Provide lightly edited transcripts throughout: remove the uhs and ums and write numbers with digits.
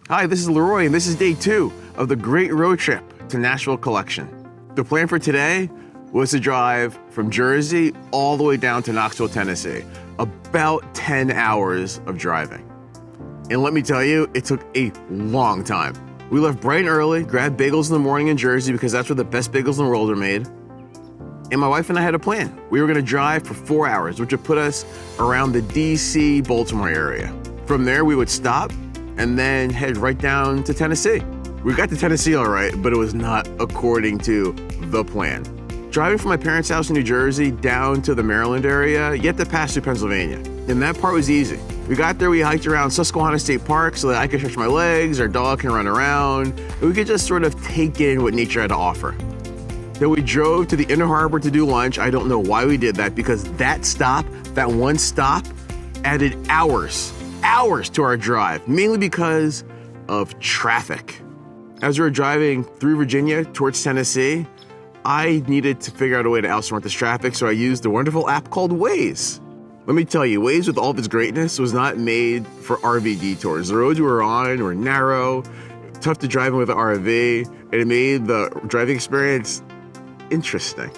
Hi, this is Leroy, and this is day 2 of the great road trip to Nashville Collection. The plan for today was to drive from Jersey all the way down to Knoxville, Tennessee. About 10 hours of driving. And let me tell you, it took a long time. We left bright and early, grabbed bagels in the morning in Jersey because that's where the best bagels in the world are made. And my wife and I had a plan. We were gonna drive for 4 hours, which would put us around the DC, Baltimore area. From there, we would stop and then head right down to Tennessee. We got to Tennessee all right, but it was not according to the plan. Driving from my parents' house in New Jersey down to the Maryland area, you have to pass through Pennsylvania. And that part was easy. We got there, we hiked around Susquehanna State Park so that I could stretch my legs, our dog can run around, and we could just sort of take in what nature had to offer. Then we drove to the Inner Harbor to do lunch. I don't know why we did that because that one stop, added hours to our drive, mainly because of traffic. As we were driving through Virginia towards Tennessee, I needed to figure out a way to outsmart this traffic, so I used a wonderful app called Waze. Let me tell you, Waze, with all of its greatness, was not made for RV detours. The roads we were on were narrow, tough to drive in with an RV, and it made the driving experience interesting.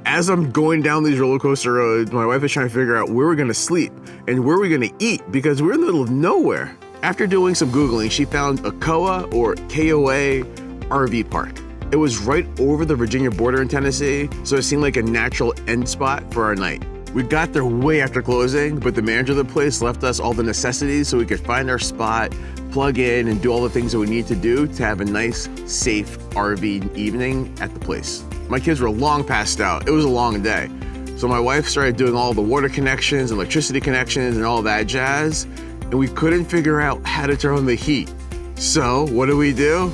As I'm going down these roller coaster roads, my wife is trying to figure out where we're gonna sleep and where we're gonna eat because we're in the middle of nowhere. After doing some Googling, she found a KOA or KOA RV park. It was right over the Virginia border in Tennessee, so it seemed like a natural end spot for our night. We got there way after closing, but the manager of the place left us all the necessities so we could find our spot, plug in, and do all the things that we need to do to have a nice, safe RV evening at the place. My kids were long passed out. It was a long day. So my wife started doing all the water connections, electricity connections, and all that jazz, and we couldn't figure out how to turn on the heat. So what do?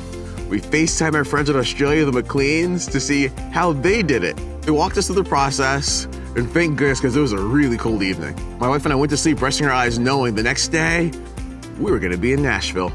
We FaceTime our friends in Australia, the McLeans, to see how they did it. They walked us through the process, and thank goodness, because it was a really cold evening. My wife and I went to sleep resting our eyes knowing the next day, we were gonna be in Nashville.